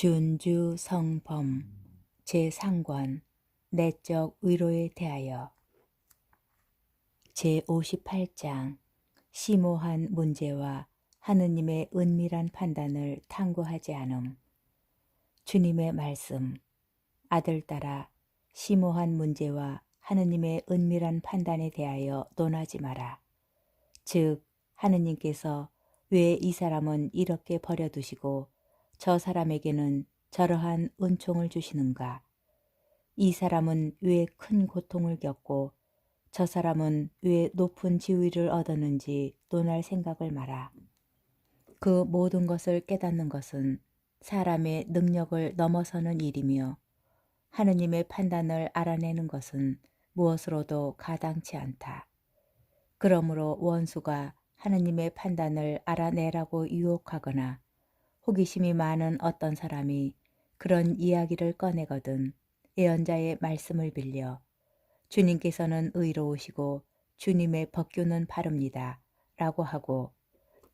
준주성범 제3권 내적 위로에 대하여 제58장 심오한 문제와 하느님의 은밀한 판단을 탐구하지 않음. 주님의 말씀. 아들딸아, 심오한 문제와 하느님의 은밀한 판단에 대하여 논하지 마라. 즉, 하느님께서 왜 이 사람은 이렇게 버려두시고 저 사람에게는 저러한 은총을 주시는가? 이 사람은 왜 큰 고통을 겪고 저 사람은 왜 높은 지위를 얻었는지 논할 생각을 마라. 그 모든 것을 깨닫는 것은 사람의 능력을 넘어서는 일이며 하느님의 판단을 알아내는 것은 무엇으로도 가당치 않다. 그러므로 원수가 하느님의 판단을 알아내라고 유혹하거나 호기심이 많은 어떤 사람이 그런 이야기를 꺼내거든 예언자의 말씀을 빌려 주님께서는 의로우시고 주님의 법규는 바릅니다 라고 하고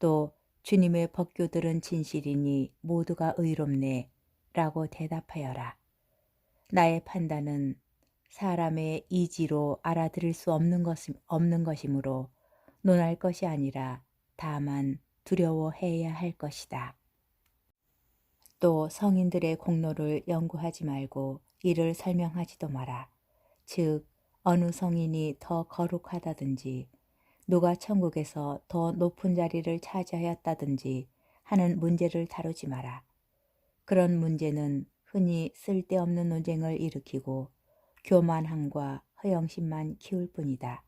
또 주님의 법규들은 진실이니 모두가 의롭네 라고 대답하여라. 나의 판단은 사람의 이지로 알아들을 수 없는 것이므로 논할 것이 아니라 다만 두려워해야 할 것이다. 또 성인들의 공로를 연구하지 말고 이를 설명하지도 마라. 즉, 어느 성인이 더 거룩하다든지 누가 천국에서 더 높은 자리를 차지하였다든지 하는 문제를 다루지 마라. 그런 문제는 흔히 쓸데없는 논쟁을 일으키고 교만함과 허영심만 키울 뿐이다.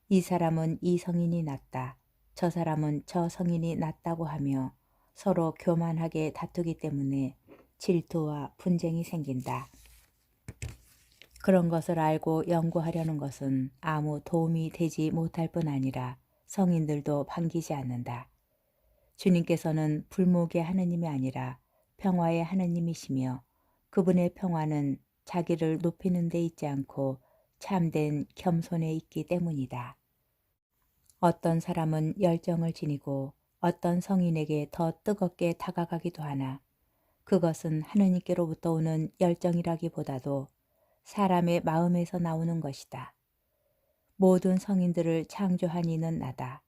이 사람은 이 성인이 낫다. 저 사람은 저 성인이 낫다고 하며 서로 교만하게 다투기 때문에 질투와 분쟁이 생긴다. 그런 것을 알고 연구하려는 것은 아무 도움이 되지 못할 뿐 아니라 성인들도 반기지 않는다. 주님께서는 불목의 하느님이 아니라 평화의 하느님이시며 그분의 평화는 자기를 높이는 데 있지 않고 참된 겸손에 있기 때문이다. 어떤 사람은 열정을 지니고 어떤 성인에게 더 뜨겁게 다가가기도 하나 그것은 하느님께로부터 오는 열정이라기보다도 사람의 마음에서 나오는 것이다. 모든 성인들을 창조한 이는 나다.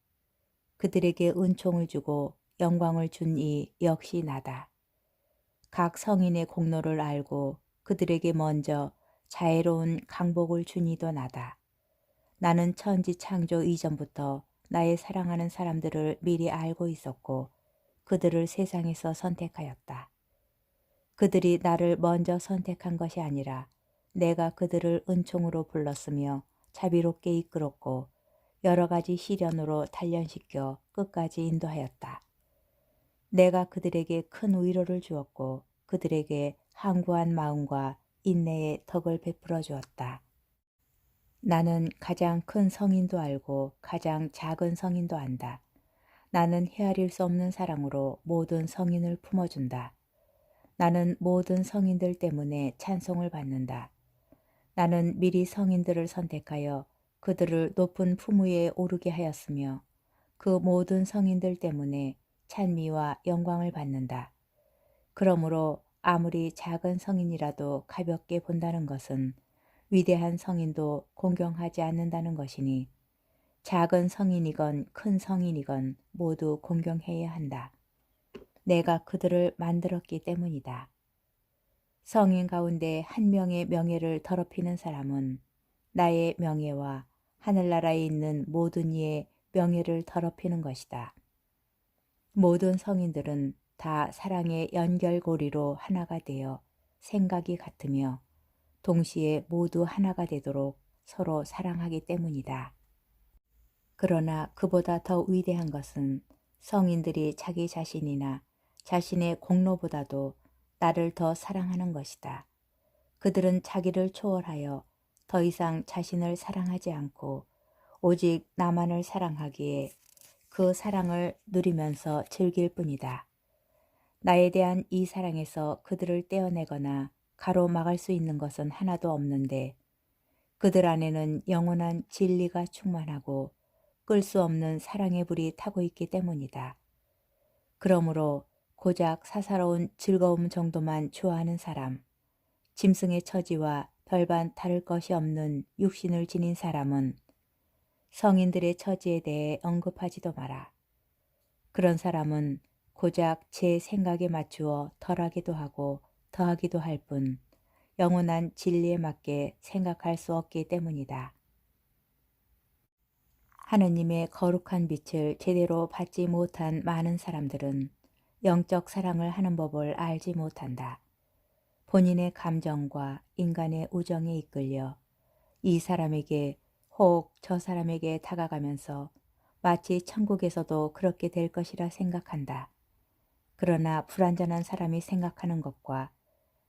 그들에게 은총을 주고 영광을 준 이 역시 나다. 각 성인의 공로를 알고 그들에게 먼저 자애로운 강복을 준 이도 나다. 나는 천지 창조 이전부터 나의 사랑하는 사람들을 미리 알고 있었고 그들을 세상에서 선택하였다. 그들이 나를 먼저 선택한 것이 아니라 내가 그들을 은총으로 불렀으며 자비롭게 이끌었고 여러 가지 시련으로 단련시켜 끝까지 인도하였다. 내가 그들에게 큰 위로를 주었고 그들에게 항구한 마음과 인내의 덕을 베풀어 주었다. 나는 가장 큰 성인도 알고 가장 작은 성인도 안다. 나는 헤아릴 수 없는 사랑으로 모든 성인을 품어준다. 나는 모든 성인들 때문에 찬송을 받는다. 나는 미리 성인들을 선택하여 그들을 높은 품 위에 오르게 하였으며 그 모든 성인들 때문에 찬미와 영광을 받는다. 그러므로 아무리 작은 성인이라도 가볍게 본다는 것은 위대한 성인도 공경하지 않는다는 것이니 작은 성인이건 큰 성인이건 모두 공경해야 한다. 내가 그들을 만들었기 때문이다. 성인 가운데 한 명의 명예를 더럽히는 사람은 나의 명예와 하늘나라에 있는 모든 이의 명예를 더럽히는 것이다. 모든 성인들은 다 사랑의 연결고리로 하나가 되어 생각이 같으며 동시에 모두 하나가 되도록 서로 사랑하기 때문이다. 그러나 그보다 더 위대한 것은 성인들이 자기 자신이나 자신의 공로보다도 나를 더 사랑하는 것이다. 그들은 자기를 초월하여 더 이상 자신을 사랑하지 않고 오직 나만을 사랑하기에 그 사랑을 누리면서 즐길 뿐이다. 나에 대한 이 사랑에서 그들을 떼어내거나 가로막을 수 있는 것은 하나도 없는데 그들 안에는 영원한 진리가 충만하고 끌 수 없는 사랑의 불이 타고 있기 때문이다. 그러므로 고작 사사로운 즐거움 정도만 좋아하는 사람, 짐승의 처지와 별반 다를 것이 없는 육신을 지닌 사람은 성인들의 처지에 대해 언급하지도 마라. 그런 사람은 고작 제 생각에 맞추어 덜하기도 하고 더하기도 할 뿐 영원한 진리에 맞게 생각할 수 없기 때문이다. 하느님의 거룩한 빛을 제대로 받지 못한 많은 사람들은 영적 사랑을 하는 법을 알지 못한다. 본인의 감정과 인간의 우정에 이끌려 이 사람에게 혹 저 사람에게 다가가면서 마치 천국에서도 그렇게 될 것이라 생각한다. 그러나 불완전한 사람이 생각하는 것과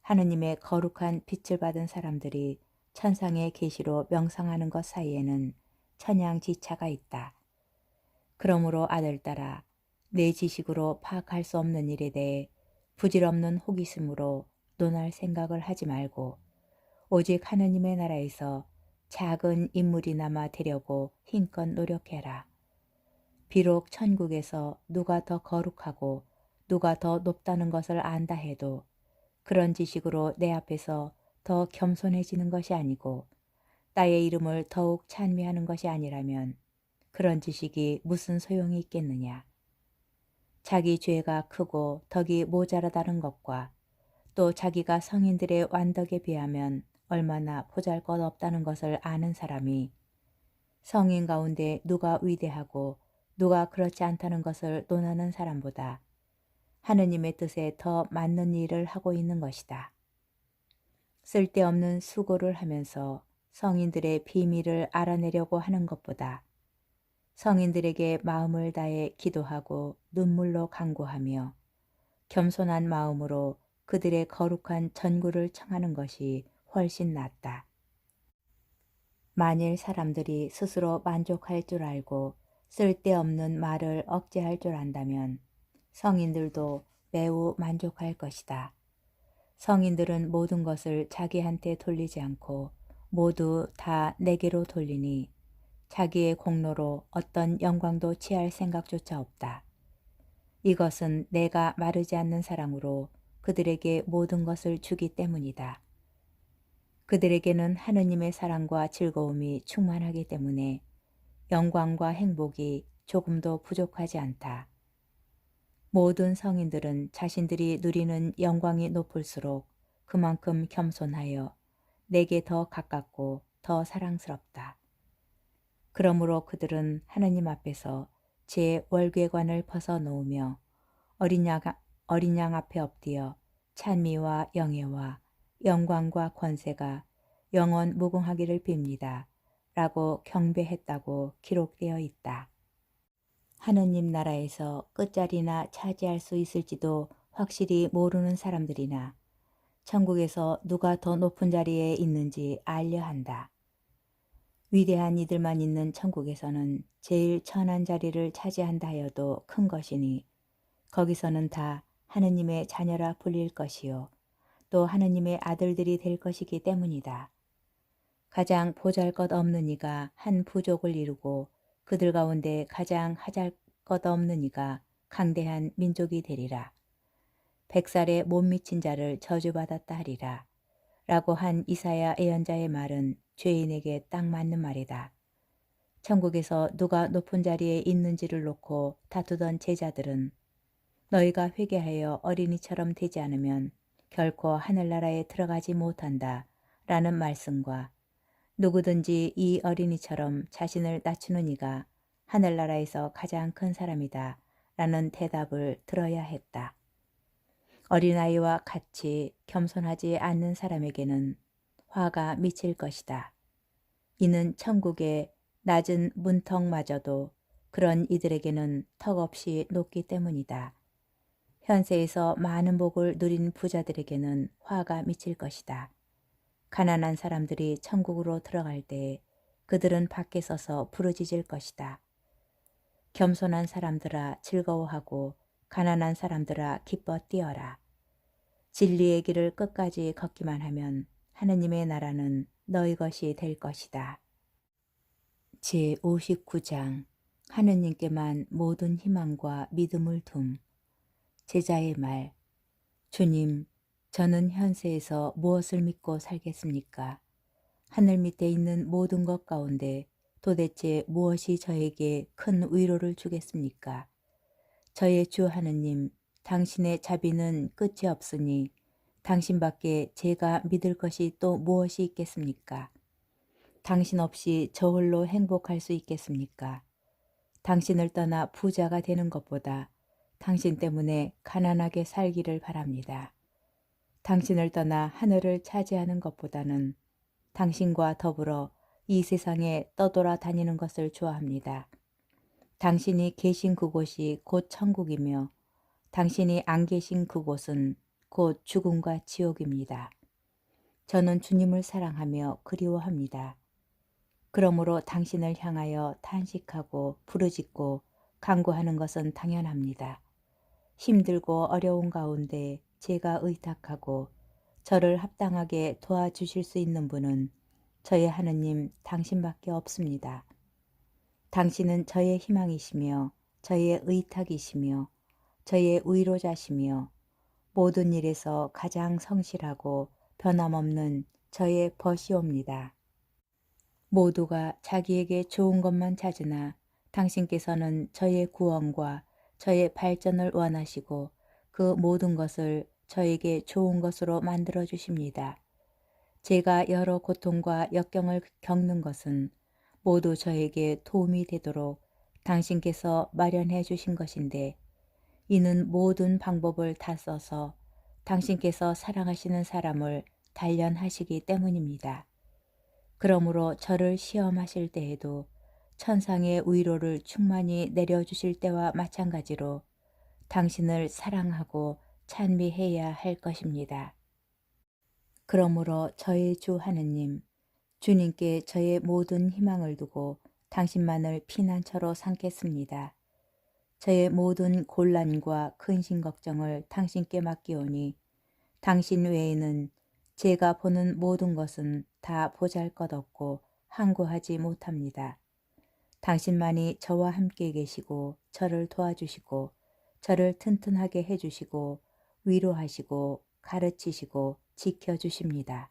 하느님의 거룩한 빛을 받은 사람들이 천상의 계시로 명상하는 것 사이에는 천양지차가 있다. 그러므로 아들딸아, 내 지식으로 파악할 수 없는 일에 대해 부질없는 호기심으로 논할 생각을 하지 말고 오직 하느님의 나라에서 작은 인물이나마 되려고 힘껏 노력해라. 비록 천국에서 누가 더 거룩하고 누가 더 높다는 것을 안다 해도 그런 지식으로 내 앞에서 더 겸손해지는 것이 아니고 나의 이름을 더욱 찬미하는 것이 아니라면 그런 지식이 무슨 소용이 있겠느냐. 자기 죄가 크고 덕이 모자라다는 것과 또 자기가 성인들의 완덕에 비하면 얼마나 보잘것없다는 것을 아는 사람이 성인 가운데 누가 위대하고 누가 그렇지 않다는 것을 논하는 사람보다 하느님의 뜻에 더 맞는 일을 하고 있는 것이다. 쓸데없는 수고를 하면서 성인들의 비밀을 알아내려고 하는 것보다 성인들에게 마음을 다해 기도하고 눈물로 간구하며 겸손한 마음으로 그들의 거룩한 전구를 청하는 것이 훨씬 낫다. 만일 사람들이 스스로 만족할 줄 알고 쓸데없는 말을 억제할 줄 안다면 성인들도 매우 만족할 것이다. 성인들은 모든 것을 자기한테 돌리지 않고 모두 다 내게로 돌리니 자기의 공로로 어떤 영광도 취할 생각조차 없다. 이것은 내가 마르지 않는 사랑으로 그들에게 모든 것을 주기 때문이다. 그들에게는 하느님의 사랑과 즐거움이 충만하기 때문에 영광과 행복이 조금도 부족하지 않다. 모든 성인들은 자신들이 누리는 영광이 높을수록 그만큼 겸손하여 내게 더 가깝고 더 사랑스럽다. 그러므로 그들은 하느님 앞에서 제 월궤관을 벗어놓으며 어린 양 앞에 엎드려 찬미와 영예와 영광과 권세가 영원 무궁하기를 빕니다. 라고 경배했다고 기록되어 있다. 하느님 나라에서 끝자리나 차지할 수 있을지도 확실히 모르는 사람들이나 천국에서 누가 더 높은 자리에 있는지 알려 한다. 위대한 이들만 있는 천국에서는 제일 천한 자리를 차지한다 하여도 큰 것이니 거기서는 다 하느님의 자녀라 불릴 것이요 또 하느님의 아들들이 될 것이기 때문이다. 가장 보잘것없는 이가 한 부족을 이루고 그들 가운데 가장 하잘것없는 이가 강대한 민족이 되리라. 100살에 못 미친 자를 저주받았다 하리라. 라고 한 이사야 예언자의 말은 죄인에게 딱 맞는 말이다. 천국에서 누가 높은 자리에 있는지를 놓고 다투던 제자들은 너희가 회개하여 어린이처럼 되지 않으면 결코 하늘나라에 들어가지 못한다 라는 말씀과 누구든지 이 어린이처럼 자신을 낮추는 이가 하늘나라에서 가장 큰 사람이다 라는 대답을 들어야 했다. 어린아이와 같이 겸손하지 않는 사람에게는 화가 미칠 것이다. 이는 천국의 낮은 문턱마저도 그런 이들에게는 턱없이 높기 때문이다. 현세에서 많은 복을 누린 부자들에게는 화가 미칠 것이다. 가난한 사람들이 천국으로 들어갈 때에 그들은 밖에 서서 부르짖을 것이다. 겸손한 사람들아 즐거워하고 가난한 사람들아 기뻐 뛰어라. 진리의 길을 끝까지 걷기만 하면 하느님의 나라는 너희 것이 될 것이다. 제59장 하느님께만 모든 희망과 믿음을 둠. 제자의 말. 주님, 저는 현세에서 무엇을 믿고 살겠습니까? 하늘 밑에 있는 모든 것 가운데 도대체 무엇이 저에게 큰 위로를 주겠습니까? 저의 주 하느님, 당신의 자비는 끝이 없으니 당신밖에 제가 믿을 것이 또 무엇이 있겠습니까? 당신 없이 저 홀로 행복할 수 있겠습니까? 당신을 떠나 부자가 되는 것보다 당신 때문에 가난하게 살기를 바랍니다. 당신을 떠나 하늘을 차지하는 것보다는 당신과 더불어 이 세상에 떠돌아 다니는 것을 좋아합니다. 당신이 계신 그곳이 곧 천국이며 당신이 안 계신 그곳은 곧 죽음과 지옥입니다. 저는 주님을 사랑하며 그리워합니다. 그러므로 당신을 향하여 탄식하고 부르짖고 간구하는 것은 당연합니다. 힘들고 어려운 가운데 제가 의탁하고 저를 합당하게 도와주실 수 있는 분은 저의 하느님 당신밖에 없습니다. 당신은 저의 희망이시며 저의 의탁이시며 저의 위로자시며 모든 일에서 가장 성실하고 변함없는 저의 벗이옵니다. 모두가 자기에게 좋은 것만 찾으나 당신께서는 저의 구원과 저의 발전을 원하시고 그 모든 것을 저에게 좋은 것으로 만들어 주십니다. 제가 여러 고통과 역경을 겪는 것은 모두 저에게 도움이 되도록 당신께서 마련해 주신 것인데 이는 모든 방법을 다 써서 당신께서 사랑하시는 사람을 단련하시기 때문입니다. 그러므로 저를 시험하실 때에도 천상의 위로를 충만히 내려주실 때와 마찬가지로 당신을 사랑하고 찬미해야 할 것입니다. 그러므로 저의 주 하느님, 주님께 저의 모든 희망을 두고 당신만을 피난처로 삼겠습니다. 저의 모든 곤란과 근심 걱정을 당신께 맡기오니 당신 외에는 제가 보는 모든 것은 다 보잘것없고 항구하지 못합니다. 당신만이 저와 함께 계시고 저를 도와주시고 저를 튼튼하게 해주시고 위로하시고 가르치시고 지켜주십니다.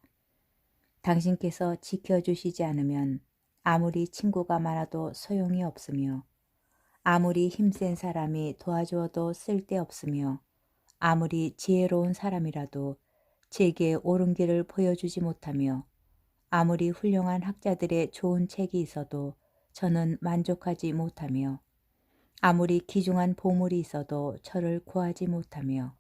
당신께서 지켜주시지 않으면 아무리 친구가 많아도 소용이 없으며 아무리 힘센 사람이 도와주어도 쓸데없으며 아무리 지혜로운 사람이라도 제게 옳은 길을 보여주지 못하며 아무리 훌륭한 학자들의 좋은 책이 있어도 저는 만족하지 못하며 아무리 귀중한 보물이 있어도 저를 구하지 못하며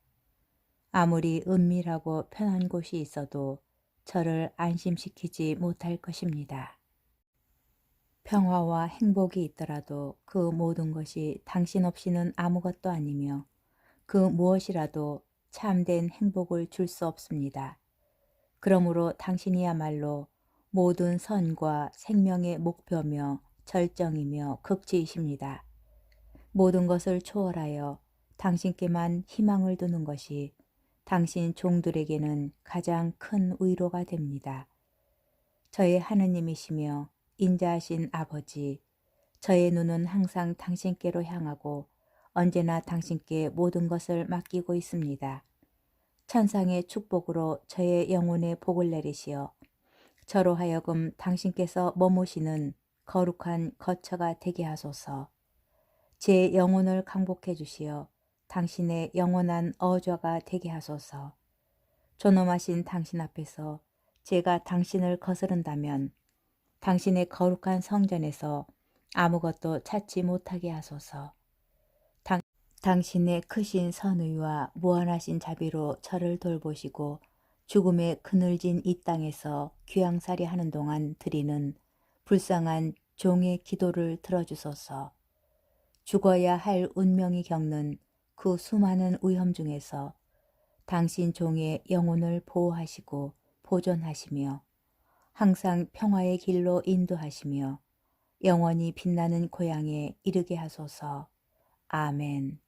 아무리 은밀하고 편한 곳이 있어도 저를 안심시키지 못할 것입니다. 평화와 행복이 있더라도 그 모든 것이 당신 없이는 아무것도 아니며 그 무엇이라도 참된 행복을 줄 수 없습니다. 그러므로 당신이야말로 모든 선과 생명의 목표며 절정이며 극치이십니다. 모든 것을 초월하여 당신께만 희망을 두는 것이 당신 종들에게는 가장 큰 위로가 됩니다. 저의 하느님이시며 인자하신 아버지, 저의 눈은 항상 당신께로 향하고 언제나 당신께 모든 것을 맡기고 있습니다. 천상의 축복으로 저의 영혼에 복을 내리시어 저로 하여금 당신께서 머무시는 거룩한 거처가 되게 하소서. 제 영혼을 강복해 주시어 당신의 영원한 어좌가 되게 하소서. 존엄하신 당신 앞에서 제가 당신을 거스른다면 당신의 거룩한 성전에서 아무것도 찾지 못하게 하소서. 당신의 크신 선의와 무한하신 자비로 저를 돌보시고 죽음에 그늘진 이 땅에서 귀양살이 하는 동안 드리는 불쌍한 종의 기도를 들어주소서. 죽어야 할 운명이 겪는 그 수많은 위험 중에서 당신 종의 영혼을 보호하시고 보존하시며 항상 평화의 길로 인도하시며 영원히 빛나는 고향에 이르게 하소서. 아멘.